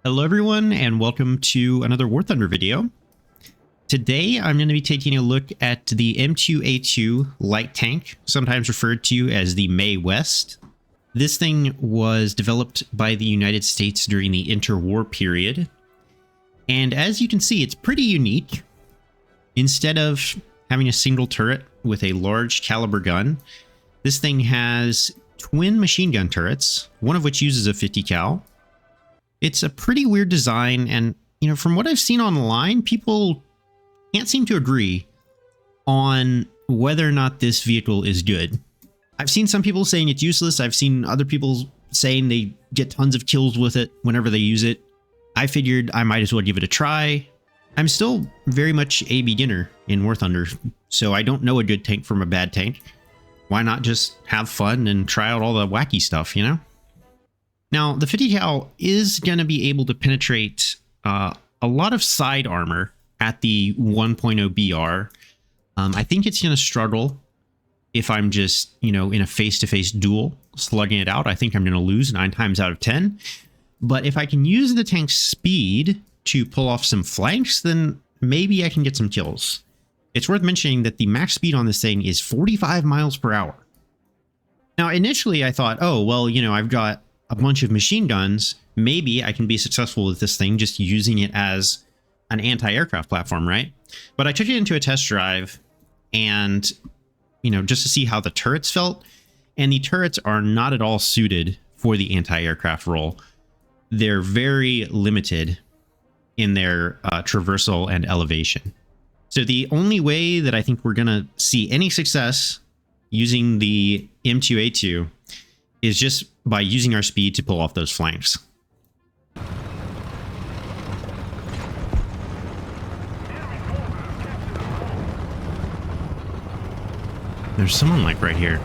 Hello everyone and welcome to another War Thunder video. Today I'm going to be taking a look at the M2A2 light tank, sometimes referred to as the Mae West. This thing was developed by the United States during the interwar period. And as you can see, it's pretty unique. Instead of having a single turret with a large caliber gun, this thing has twin machine gun turrets, one of which uses a 50 cal. It's a pretty weird design, and from what I've seen online, people can't seem to agree on whether or not this vehicle is good. I've seen some people saying it's useless. I've seen other people saying they get tons of kills with it whenever they use it. I figured I might as well give it a try. I'm still very much a beginner in War Thunder, so I don't know a good tank from a bad tank. Why not just have fun and try out all the wacky stuff, Now, the 50 cal is going to be able to penetrate a lot of side armor at the 1.0 BR. I think it's going to struggle if I'm just, in a face-to-face duel, slugging it out. I think I'm going to lose 9 times out of 10. But if I can use the tank's speed to pull off some flanks, then maybe I can get some kills. It's worth mentioning that the max speed on this thing is 45 miles per hour. Now, initially I thought, oh, well, I've got a bunch of machine guns. Maybe I can be successful with this thing just using it as an anti-aircraft platform, right? But I took it into a test drive and, just to see how the turrets felt. And the turrets are not at all suited for the anti-aircraft role. They're very limited in their traversal and elevation. So the only way that I think we're going to see any success using the M2A2 is just by using our speed to pull off those flanks. There's someone right here.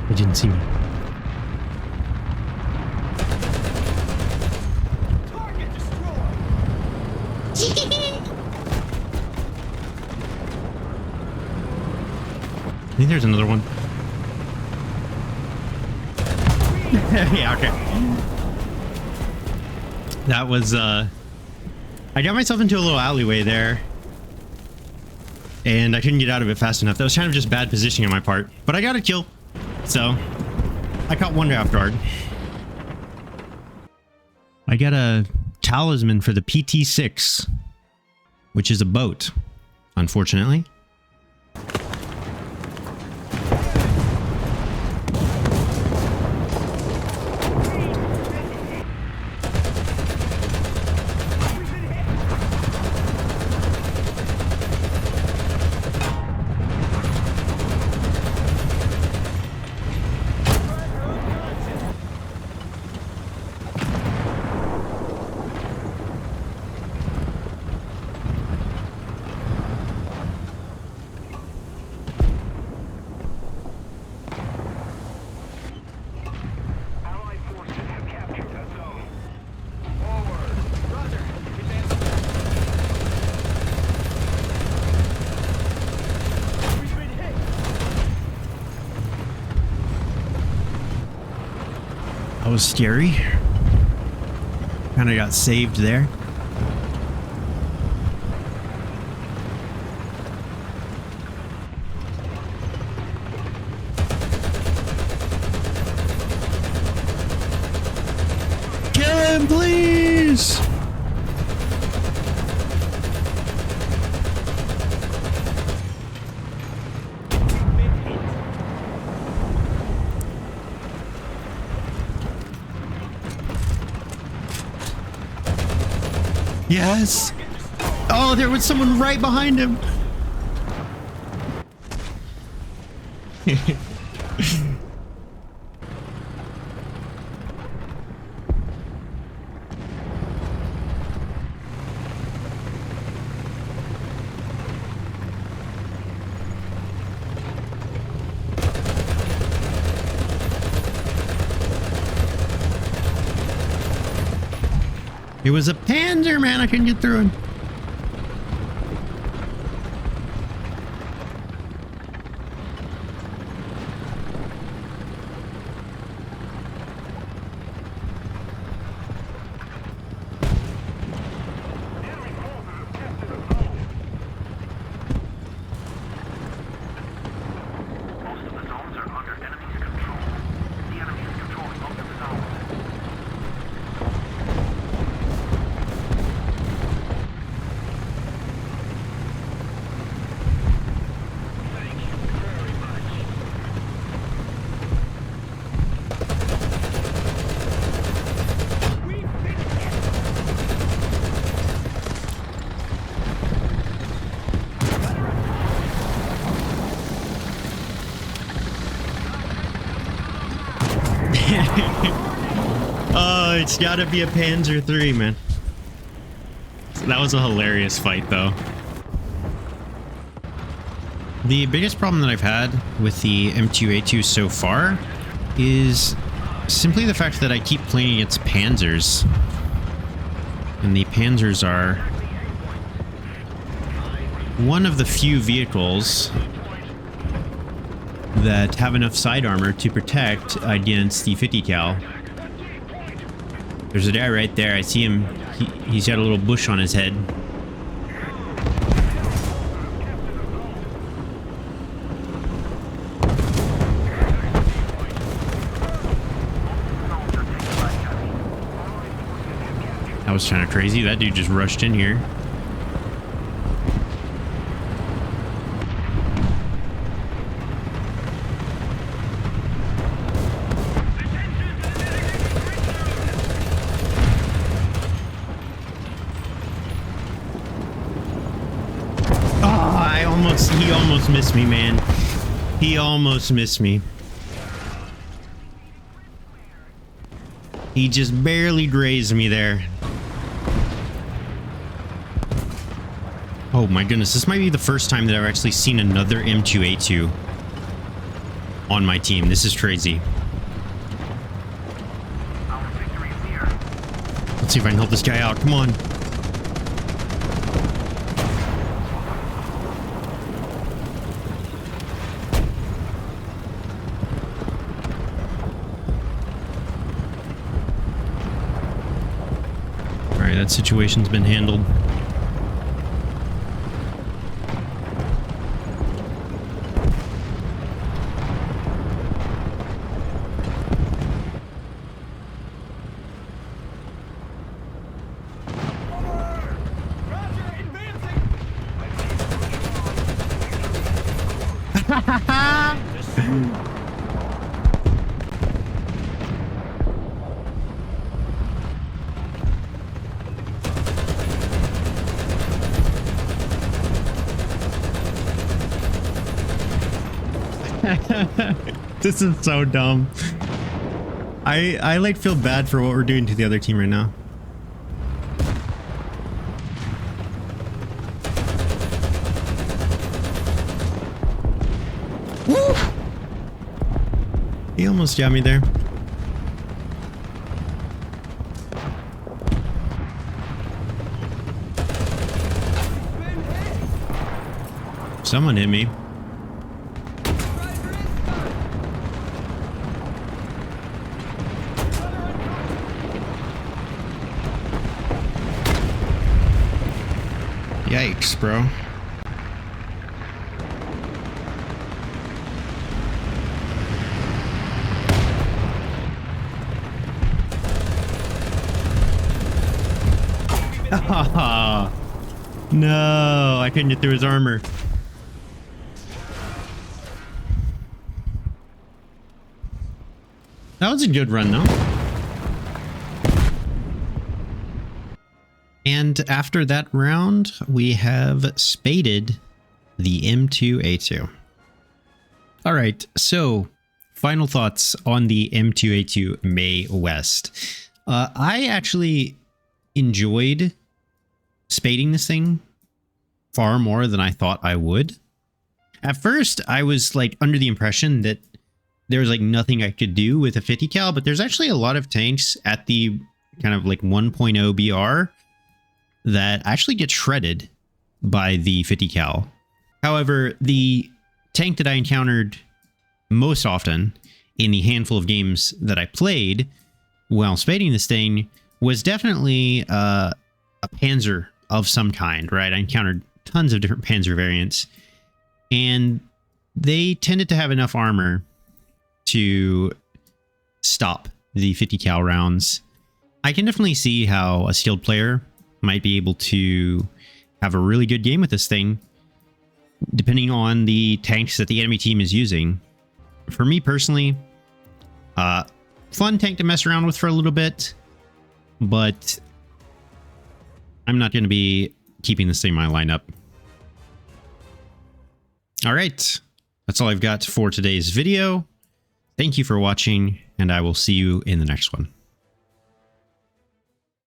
He didn't see me. Target destroyed. I think there's another one. Yeah, okay. That was, I got myself into a little alleyway there. And I couldn't get out of it fast enough. That was kind of just bad positioning on my part. But I got a kill. So, I caught one draft guard. I got a talisman for the PT-6, which is a boat, unfortunately. That was scary. Kind of got saved there. Kill him, please! Yes! Oh, there was someone right behind him! It was a Panzer, man. I couldn't get through it. Oh, it's gotta be a Panzer III, man. That was a hilarious fight, though. The biggest problem that I've had with the M2A2 so far is simply the fact that I keep playing against Panzers. And the Panzers are one of the few vehicles that have enough side armor to protect against the 50 cal. There's a guy right there. I see him. He's got a little bush on his head. That was kind of crazy. That dude just rushed in here. He almost missed me, man. He almost missed me. He just barely grazed me there. Oh my goodness, this might be the first time that I've actually seen another M2A2 on my team. This is crazy. Let's see if I can help this guy out. Come on. That situation's been handled. This is so dumb. I like feel bad for what we're doing to the other team right now. Woo! He almost got me there. Someone hit me. Yikes, bro. No, I couldn't get through his armor. That was a good run, though. And after that round, we have spaded the M2A2. All right, so final thoughts on the M2A2 Mae West. I actually enjoyed spading this thing far more than I thought I would. At first, I was like under the impression that there was like nothing I could do with a 50 cal, but there's actually a lot of tanks at the kind of like 1.0 BR that actually gets shredded by the 50 cal. However, the tank that I encountered most often in the handful of games that I played while spading this thing was definitely a Panzer of some kind, right? I encountered tons of different Panzer variants, and they tended to have enough armor to stop the 50 cal rounds. I can definitely see how a skilled player might be able to have a really good game with this thing, depending on the tanks that the enemy team is using. For me personally, fun tank to mess around with for a little bit, but I'm not going to be keeping this thing in my lineup. All right, that's all I've got for today's video. Thank you for watching, and I will see you in the next one.